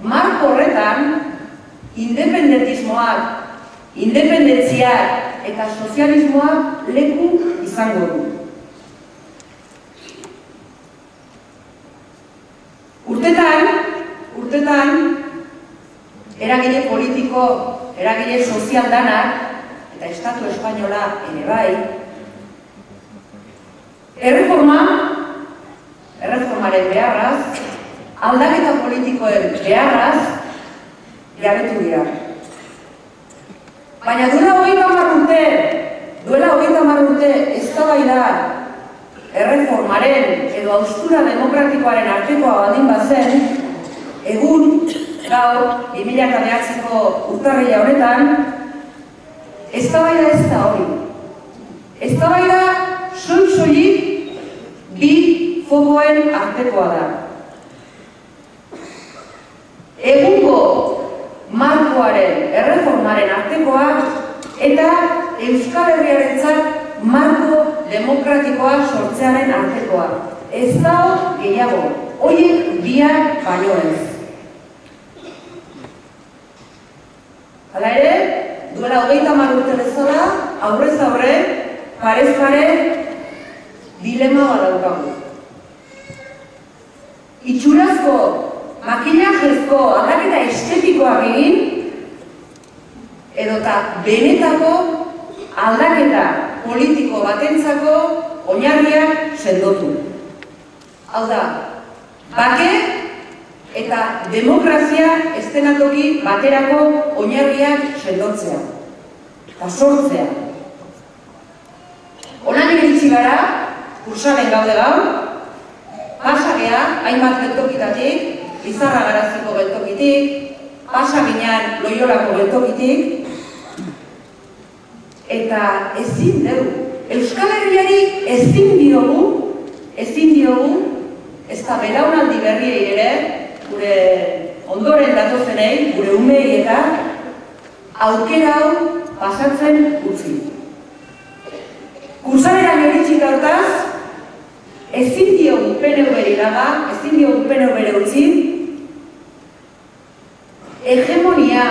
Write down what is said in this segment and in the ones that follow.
marko horretan, independentismoak, independentziak eta sozialismoak leku izango du. Urtetan, eragile politiko, eragile sozial danak, eta Estatu Espainola ere bai, erreformaren beharraz, aldaketa politikoen beharraz, jabetu dira. Baina duela 30 urte eztabaida erreformaren edo haustura demokratikoaren artekoa baldin bazen, egun, gaur, 2009ko urtarrila honetan, eztabaida ez da hori. Eztabaida soilik bi fokoen artekoa da. Egungo markoaren, erreformaren artekoa eta Euskal Herriarentzat marko demokratikoa sortzearen artekoa. Ez dago gehiago, horiek biak baino ez. Hala ere, duela 30 urte bezala, aurrez aurre, parez pare, dilema badaukagu. Itxurazko, makillajezko aldaketa estetikoak egin, edota benetako aldaketa politiko batentzako oinarriak sendotu. Hau da, bake eta demokrazia eszenatoki baterako oinarriak sendotzea eta sortzea. Honan iritsi gara, Kursaalen gaude gaur, pasagea hainbat geltokitatik, Lizarra Garaziko geltokitik, pasa ginen Loiolako geltokitik, eta ezin dugu, Euskal Herriari ezin diogu, ez da belaunaldi berriei ere, gure ondoren datozenei, gure umei eta aukera hau pasatzen utzi. Kursaaleran iritsi gaurtaz, ezin diogu PNV-ri laga, ezin diogu PNV-re utzi, hegemonia,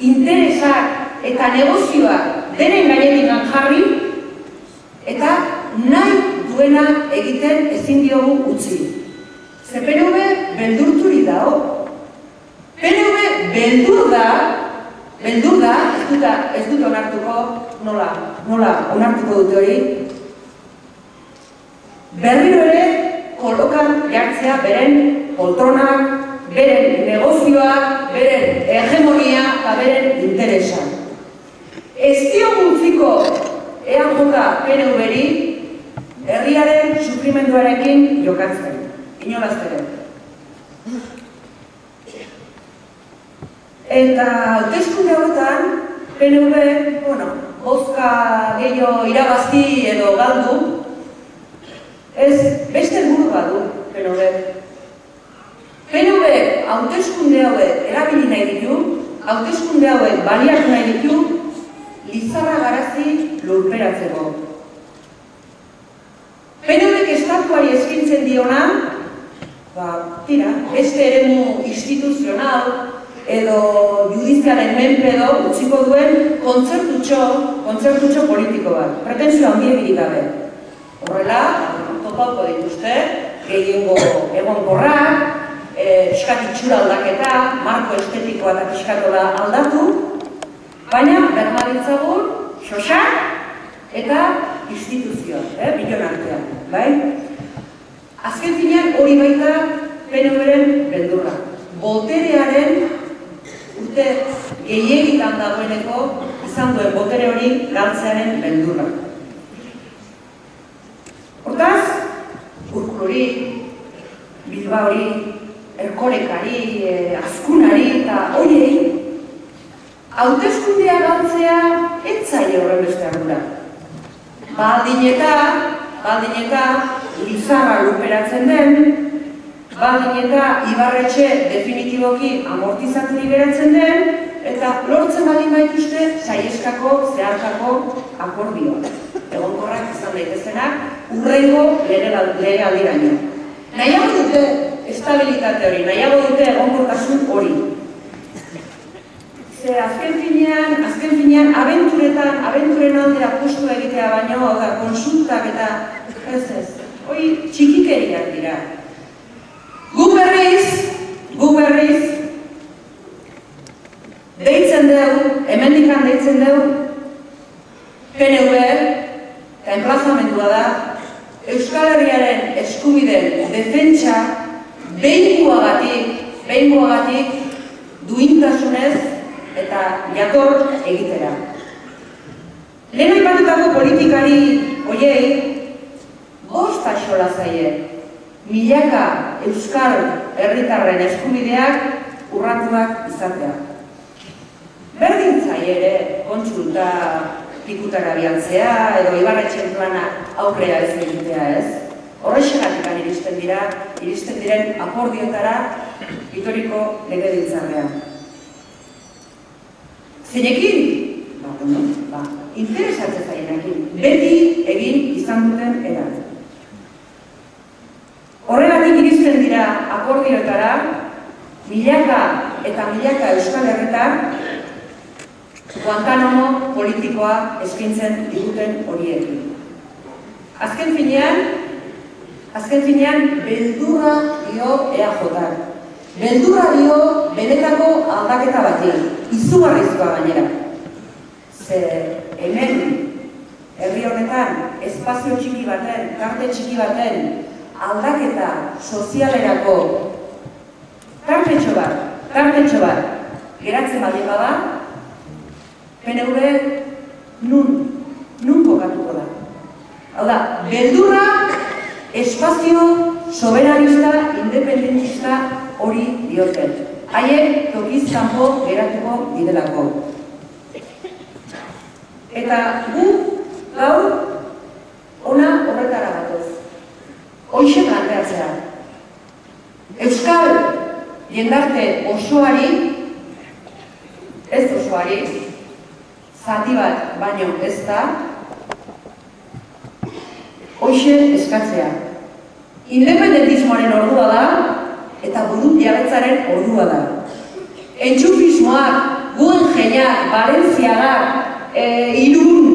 interesak eta negozioak denen gainetik jarri, eta nahi duena egiten ezin diogu utzi. Ze PNV beldurturi dago. PNV beldur da, ez dut onartuko, nola onartuko dute hori, berriro ere kolokan jartzea beren poltronak, beren negozioak, beren hegemonia eta beren interesak. Ez diogu utziko EAJ PNV-ri herriaren sufrimenduarekin jokatzen, inolaz ere. Eta hauteskunde hauetan, PNV, bozka gehiago irabazi edo galdu, ez beste helburu badu PNV. PNV hauteskunde hauek erabili nahi ditu, hauteskunde hauek baliatu nahi ditu, Lizarra Garazi lurperatzeko. PNVk estatuari eskintzen diona, beste eremu instituzional edo judizialen menpedo utziko duen kontzertutxo politiko bat, pretensio handiegirik gabe. Horrela, topauko dituzte, gehiengo egonkorrak, eskat itxura aldaketa, marko estetikoa eta piskatola aldatu, baina bermaditzagun, xosak eta instituzioa, bion artean, bai? Azken finean hori baita PNV-ren beldurra. Boterearen urte gehiegitan dagoeneko izan duen botere hori galtzearen beldurra. Hortaz, Urkuluri, Bilbaori, Erkorekari, Azkunari eta horiei, hauteskundea galtzea ez zaile horren beste ardura. Baldin eta Lizarra lurperatzen den, baldin eta Ibarretxe definitiboki amortizaturik geratzen den, eta lortzen baldin baituzte saieskako, zeharkako akordioa. Egonkorrak izan daitezenak, hurrengo legealdiraino. Nahiago dute estabilitate hori, nahiago dute egonkortasun hori. Ze azken finean, abenturen aldera postua egitea baino, hau da, konsultak eta ez. Hoi txikikeriak dira. Gu berriz, deitzen dugu, hemendikan deitzen dugu, PNV, eta enplazamendua da, Euskal Herriaren eskubideen defentsa behingoagatik duintasunez eta jator egitera. Lehen aipatutako politikari hoiei bost axola zaie, milaka euskal herritarren eskubideak urratuak izatea. Berdin zaie ere kontsulta pikutara bialtzea edo Ibarretxen plana aurrea ez egitea ez. Horrexegatik iristen diren akordioetara Bitoriko legebiltzarrean. Zeinekin? Interesatzen zainekin, beti egin izan duten eran. Horregatik iristen dira akordioetara milaka eta milaka euskal herritar Guantanamo politikoa eskaintzen diguten horiekin. Azken finean, beldurra dio EAJak. Beldurra dio benetako aldaketa bati, izugarrizkoa gainera. Ze hemen, herri honetan, espazio txiki baten, tarte txiki baten, aldaketa sozialerako tartetxo bat, geratzen baldin bada, PNV nun kokatuko da. Hau da, beldurra espazio soberanista, independentista hori dioten. Haiek tokiz kanpo geratuko direlako. Eta gu gaur ona horretara gatoz. Hoixe planteatzea. Euskal jendarte osoari, zati bat baino ez da, hoixe eskatzea. Independentismoaren ordua da, eta buru jabetzaren ordua da. Entxufismoak, Guggenheimak, Valentziagak, Irun,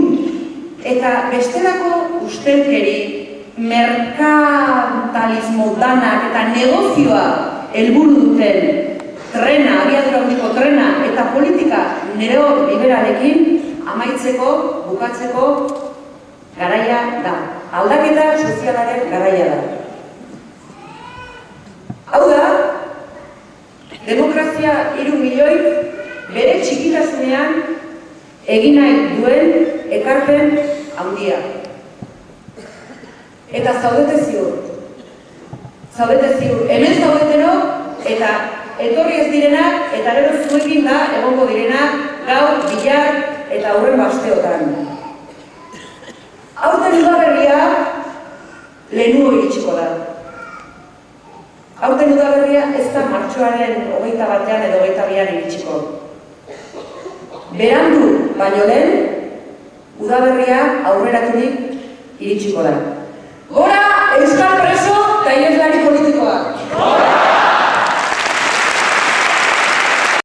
eta bestelako ustelkeri, merkantalismo danak eta negozioa helburu duten trena, abiadura handiko trena eta politika neoliberalekin amaitzeko, bukatzeko garaia da. Aldaketa sozialaren garaia da. Hau da, demokrazia 3 milioi bere txikitasunean egin nahi duen ekarpen handia. Eta zaudete ziur, hemen zaudeteno eta etorri ez direnak eta gero zuekin da egongo direnak gaur, bihar eta aurren asteotan. Aurten udaberria lehenugo iritsiko da. Aurten udaberria ez da martxoaren 21 edo 22 iritsiko. Berandu baino lehen, udaberria aurreraturik iritsiko da. Gora Euskal preso eta iheslari politikoak!